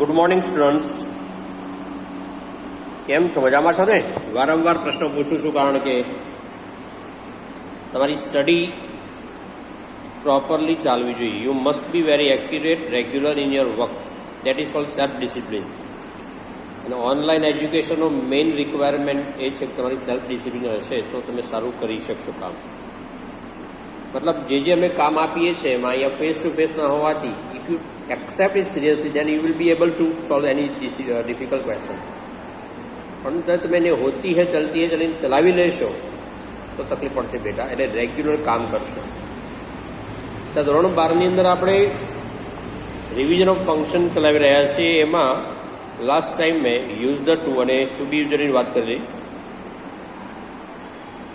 Good morning students, કેમ છો? મજામાં છો ને? વારંવાર પ્રશ્નો પૂછું છું કારણ કે તમારી સ્ટડી પ્રોપરલી ચાલવી જોઈએ. You must be very accurate, regular in your work. That is called self discipline. અને ઓનલાઈન એજ્યુકેશનનો મેઇન રિક્વાયરમેન્ટ એ છે કે તમારી સેલ્ફ ડિસિપ્લિન હશે તો તમે સારું કરી શકશો કામ. મતલબ જે અમે કામ આપીએ છીએ એમાં અહીંયા ફેસ ટુ ફેસ ન હોવાથી if you accept it seriously, then you will be able to solve any difficult question. પણ તમે એને હોતી હે ચલતી હે ચલીને ચલાવી લેશો તો તકલીફ પડશે બેટા. એટલે રેગ્યુલર કામ કરશો. તો ધોરણ 12ની અંદર આપણે રિવિઝન ઓફ ફંક્શન ચલાવી રહ્યા છીએ. એમાં લાસ્ટ ટાઈમ મેં યુઝ ધ ટુ અને ટુ બી યુઝરની વાત કરી.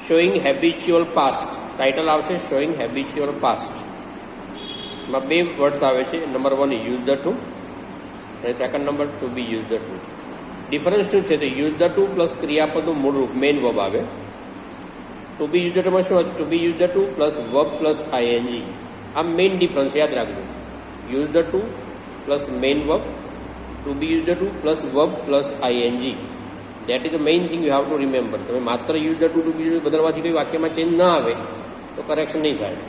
શોઈંગ હેબિચ્યુઅલ પાસ્ટ ટાઇટલ આવશે, શોઈંગ હેબિચ્યુઅલ પાસ્ટ. માં બે વર્ડ્સ આવે છે. નંબર 1 યુઝ ધ ટુ અને second number to be used to. Difference શું છે? તો યુઝ ધ ટુ પ્લસ ક્રિયાપદનું મૂળ રૂપ મેઇન વર્બ આવે. ટુ બી યુઝ ધ ટુમાં શું? To be used to plus verb plus ING. આ મેઇન ડિફરન્સ યાદ રાખજો. Used to plus main verb, to be used to plus verb plus ING. That is the main thing you have to remember. તમે માત્ર used to be use બદલવાથી કોઈ વાક્યમાં change ના આવે તો કરેક્શન નહીં થાય.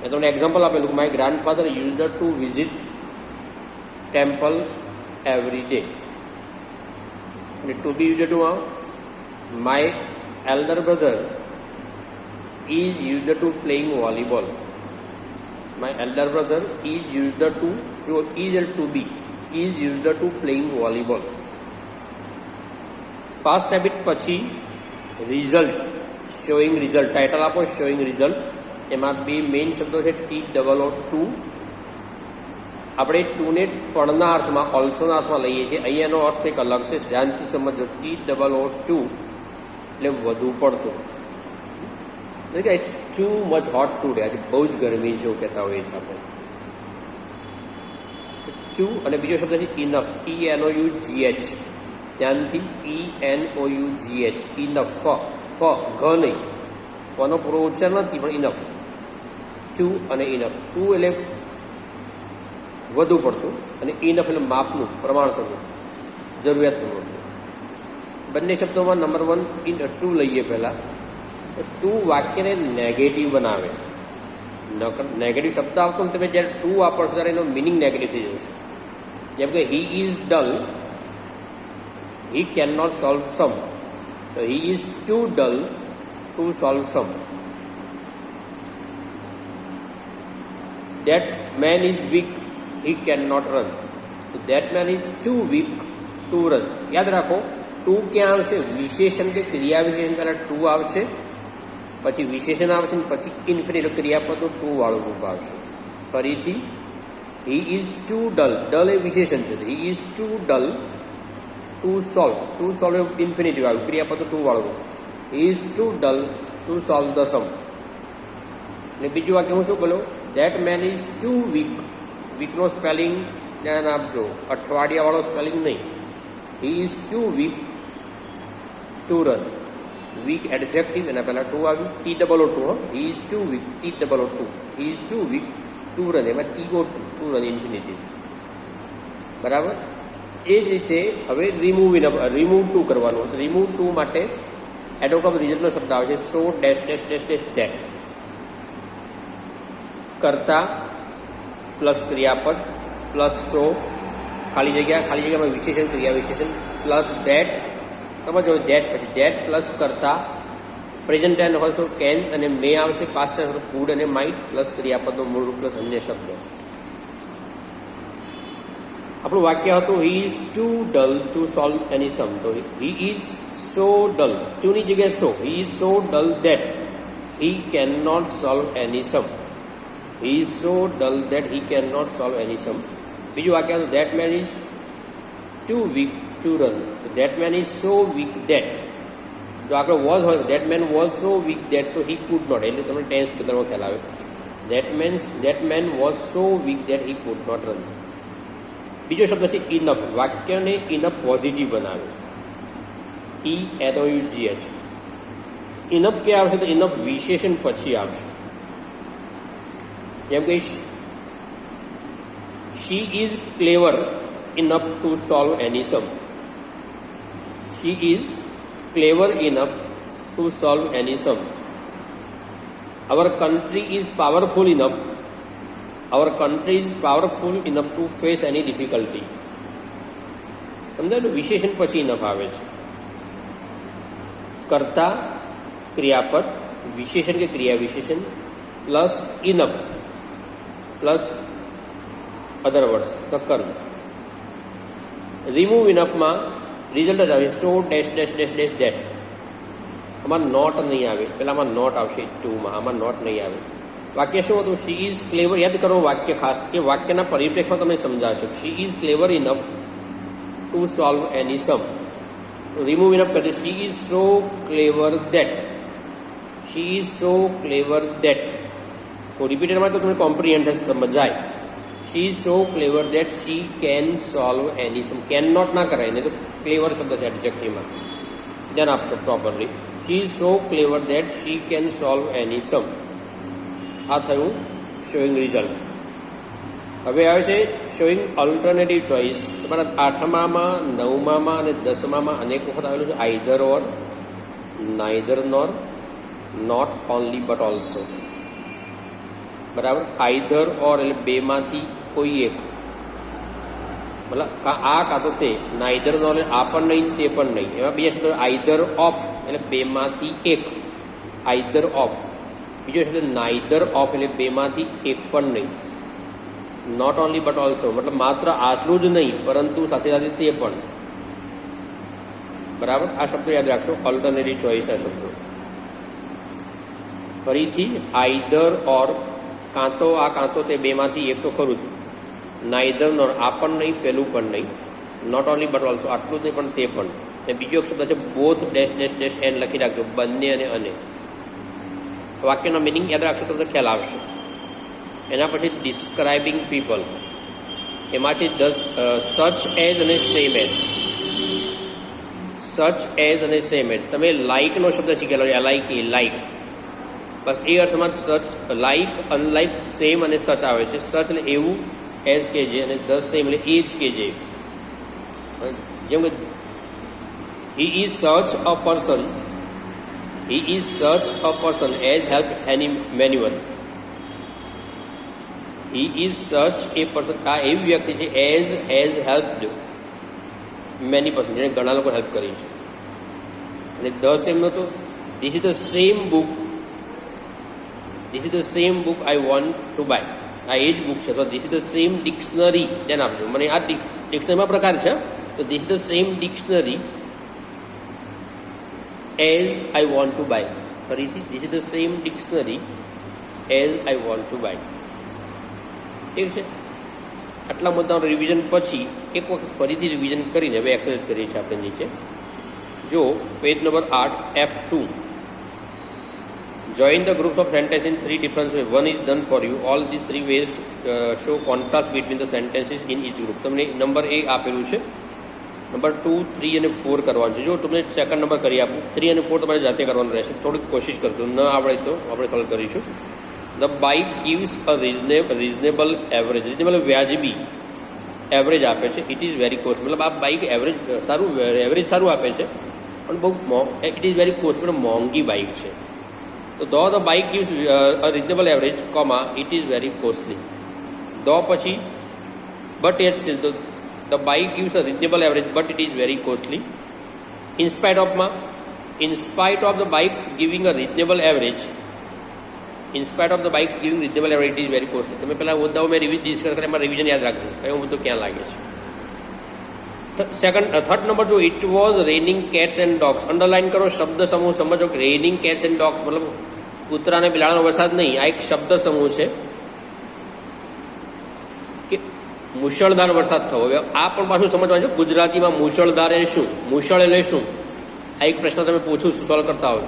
મેં તમને એક્ઝામ્પલ આપેલું. My grandfather used to visit temple every day. અને to be use to my elder brother is used to playing volleyball. My elder brother is used to, જો is to be, is used to playing volleyball. Past habit પછી result, showing result. Title આપો showing result. એમાં બે main શબ્દો છે TOO. આપણે ટુને પણના અર્થમાં, ઓલ્સોના અર્થમાં લઈએ છીએ. અહીંયાનો અર્થ કંઈક અલગ છે, ધ્યાનથી સમજો. TOO એટલે વધુ પડતું. It's too much hot today. આજે બહુ જ ગરમી છે એવું કહેતા હોય છે આપણે. ટુ અને બીજો શબ્દ છે ઇનફ, ENOUGH. ધ્યાનથી ENOUGH, ઇનફ. ફ ઘ નહીં, ફનો પૂરો ઉચ્ચાર નથી પણ ઇનફ. ટુ અને ઇનફ. ટુ એટલે વધુ પડતું અને ઇનફ એટલે માપનું, પ્રમાણસરનું, જરૂરિયાતનું. બંને શબ્દોમાં નંબર 1 ટુ લઈએ પહેલાં. ટુ વાક્યને નેગેટિવ બનાવે. નેગેટિવ શબ્દ આવતો ને તમે જ્યારે ટુ વાપરશો ત્યારે એનો મિનિંગ નેગેટિવ થઈ જશે. જેમ કે he is dull, he can not solve sum. તો he is too dull to solve sum. That man is weak, he cannot run. So that man is too weak to run. યાદ રાખો, two ક્યાં આવશે? વિશેષણ કે ક્રિયા વિશેષણ પહેલાં ટુ આવશે, પછી વિશેષણ આવશે ને પછી ઇન્ફિનિટિવ ક્રિયાપદનું ટુ વાળું રૂપ આવશે. ફરીથી, he is too dull. Dull એ વિશેષણ છે. He is too dull to solve. To solve એ ઇન્ફિનિટિવ આવ્યું, ક્રિયાપદનું ટુ વાળું રૂપ. He is too dull to solve the sum. અને બીજું વાક્ય હું શું બોલું? That man is too weak. વીકનો સ્પેલિંગ ધ્યાન આપજો, અઠવાડિયાવાળો સ્પેલિંગ નહીં. He is too weak to run. Weak adjective, એના પહેલાં ટુ આવ્યું. TOO. He is too weak. TOO. He is too weak to run. એમાં TO to run ઇન્ફિનિટિવ. બરાબર. એ જ રીતે હવે રિમૂવ ટુ કરવાનું. રિમૂવ ટુ માટે એડવર્બ ઓફ રિઝલ્ટનો શબ્દ આવે છે. So dash dash dash dash that. કરતા પ્લસ ક્રિયાપદ પ્લસ સો, ખાલી જગ્યામાં વિશેષણ, ક્રિયા વિશેષણ પ્લસ ધેટ. સમજો ધેટ, પછી ધેટ પ્લસ કરતા. પ્રેઝન્ટ ટેન્સ હોય તો કેન અને મે આવશે. પાસ્ટ ટેન્સ કુડ અને માઇટ પ્લસ ક્રિયાપદનો મૂળ રૂપ પ્લસ અન્ય શબ્દ. આપણું વાક્ય હતું હી is too dull to solve any sum. તો હી ઇઝ સો ડલ, ટુની જગ્યાએ so. He is so dull that he can not solve any sum. He is so dull that he cannot solve any sum. બીજું વાક્ય હતું that man is too weak to run. That man is so weak that. જો આગળ was હોય, that man was so weak that, તો he could not. એટલે તમને tense બદલવાનો ખ્યાલ આવે. That man was so weak that he could not run. બીજો શબ્દ છે ઇનફ. વાક્યને ઇનફ પોઝિટિવ બનાવે. ENOUGH. ઇનફ ક્યાં આવશે? તો ઇનફ વિશેષણ પછી આવશે. જેમ કે she is clever enough to solve any sum. She is clever enough to solve any sum. Our country is powerful enough. Our country is powerful enough to face any difficulty. સમજાયું? વિશેષણ પછી enough આવે છે. કર્તા ક્રિયાપદ, વિશેષણ કે ક્રિયા વિશેષણ plus enough plus other words તો કર્મ. રિમૂવ ઇનફમાં રિઝલ્ટ જ આવે so dash dash dash dash that. આમાં નોટ નહીં આવે, પેલામાં નોટ આવશે ટુમાં, આમાં નોટ નહીં આવે. વાક્ય શું હતું? She is clever. યાદ કરો વાક્ય ખાસ, કે વાક્યના પરિપ્રેક્ષમાં તમને સમજાશે. She is clever enough to solve any sum. Remove enough કરશે she is so clever that. She is so clever that. તો રિપીટેડમાં તો તમને કોમ્પ્રિહેન્ડ સમજાય. She is so clever that she can solve any sum. Can not ના કરાય, નહીં તો ક્લેવર શબ્દ છે એડજેક્ટિવમાં, ધ્યાન આપશો properly. She is so clever that she can solve any sum. આ થયું શોઈંગ રિઝલ્ટ. હવે આવે છે શોઈંગ ઓલ્ટરનેટિવ ચોઇસ. તમારા 8મામાં 9મામાં અને 10મામાં અનેક વખત આવેલું છે either or, neither nor, not only but also. બરાબર? આઈધર ઓર એટલે બેમાંથી કોઈ એક, મતલબ આ કાં તો તે. નાઇધર નોર એટલે આ પણ નહીં તે પણ નહીં. એમાં બીજા શબ્દ આઈધર ઓફ એટલે બેમાંથી એક, આઈધર ઓફ. બીજો શબ્દ નાઇધર ઓફ એટલે બેમાંથી એક પણ નહીં. નોટ ઓનલી બટ ઓલ્સો મતલબ માત્ર આટલું જ નહીં પરંતુ સાથે સાથે તે પણ. બરાબર? આ શબ્દો યાદ રાખશો, ઓલ્ટરનેટિવ ચોઇસના શબ્દો. ફરીથી આઈધર ઓર, કાં તો આ કાં તો તે, બેમાંથી એક તો ખરું જ. નાઇધર નોર આ પણ નહીં પેલું પણ નહીં. નોટ ઓનલી બટ ઓલ્સો આટલું જ નહીં પણ તે પણ. અને બીજો એક શબ્દ છે both dash dash dash and લખી રાખજો, બંને અને. વાક્યનો મિનિંગ યાદ રાખશો તો ખ્યાલ આવશે. એના પછી ડિસ્ક્રાઇબિંગ પીપલ, એમાંથી સચ એઝ અને સેમ એઝ. સચ એઝ અને સેમ એઝ. તમે લાઇકનો શબ્દ શીખેલો છે, લાઇક એ લાઇક, બસ એ અર્થમાં સચ, લાઇક, અનલાઇક, સેમ અને સચ આવે છે. સચ એટલે એવું, એઝ કે જે, અને ધ સેમ એટલે એ જ કે જે. જેમ કે હી ઇઝ સચ a person, he is such a person as helped anyone. He is such a person, આ એવી વ્યક્તિ છે as has helped many person, જેને ઘણા લોકો હેલ્પ કરી છે. અને ધ સેમ નો તો this is the same book, this is the same book I want to buy. આ એ જ બુક છે. તો this is the same dictionary, ધ્યાન આપજો. મને આ ડિક્શનરીમાં પ્રકાર છે. તો this is the same dictionary as I want to buy. ફરીથી this is the same dictionary as I want to buy. ઠીક છે? આટલા મુદ્દાનું રિવિઝન પછી એક વખત ફરીથી રિવિઝન કરીને હવે એક્સરસાઇઝ કરીએ છીએ આપણે નીચે. જો page number 8 F2. Join the groups of sentences in 3 different ways. One is done for you. All these 3 ways show contrast between the sentences in each group. તમને નંબર A આપેલું છે. નંબર 2, 3 અને 4 કરવાનું છે. જો તમને સેકન્ડ નંબર કરી આપું, 3 અને 4 તમારે જાતે કરવાનું રહેશે. થોડીક કોશિશ કરજો, ન આવડે તો આપણે સોલ્વ કરીશું. The bike gives a reasonable average. Reasonable વ્યાજબી એવરેજ આપે છે. ઇટ ઇઝ વેરી કોસ્ટ, મતલબ આ બાઇક એવરેજ સારું આપે છે, પણ બહુ ઇટ ઇઝ વેરી કોસ્ટ, પણ મોંઘી બાઇક છે. તો the bike gives a reasonable average, comma it is very costly. પછી બટ એટ સ્ટીલ, તો the bike gives a reasonable average but it is very costly. In spite of the bikes giving a reasonable average, in spite of the bikes giving reasonable average, it is very costly. તમે પેલા મુદ્દાઓ મેં discuss કર્યા, એમાં revision યાદ રાખજો કયો મુદ્દો ક્યાં લાગે છે. થર્ડ નંબર જો it was raining cats and dogs. Underline કરો, શબ્દ સમૂહ સમજો. રેનિંગ કેટ્સ એન્ડ ડોગ્સ મતલબ કૂતરા અને બિલાડાનો વરસાદ નહીં, આ એક શબ્દ સમૂહ છે. મુશળધાર વરસાદ થવો. હવે આ પણ પાછું સમજવાનું છે ગુજરાતીમાં મુશળધાર એ શું, મુશળ એટલે શું. આ એક પ્રશ્ન તમે પૂછું છું, સોલ્વ કરતા હોવ.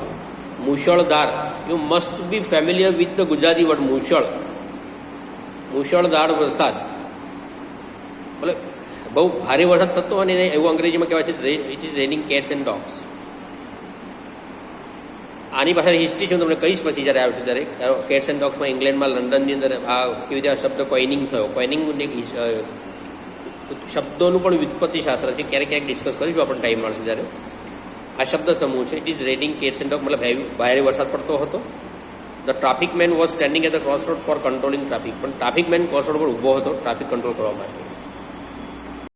મુશળધાર, you must be familiar with the Gujarati word મુશળ. મુશળધાર વરસાદ એટલે બહુ ભારે વરસાદ થતો હોય ને એવું અંગ્રેજીમાં કહેવાય છે it is raining cats and dogs. આની પાછળ હિસ્ટ્રી છે, હું તમને કહીશ પછી જ્યારે આવશે ત્યારે. કેટ્સ એન્ડ ડોગ્સમાં ઇંગ્લેન્ડમાં લંડનની અંદર આ કેવી રીતે આ શબ્દ કોઇનિંગ થયો. કોઇનિંગ તો શબ્દોનું પણ વ્યુત્પત્તિશાસ્ત્ર છે, ક્યારેક ક્યારેક ડિસ્કસ કરીશું આપણે ટાઈમ મળશે ત્યારે. આ શબ્દ સમૂહ છે. It is raining cats and dog, મતલબ ભારે વરસાદ પડતો હતો. The traffic man was standing at the cross road for controlling traffic, પણ ટ્રાફિક મેન ક્રોસ રોડ પર ઊભો હતો ટ્રાફિક કંટ્રોલ કરવા માટે.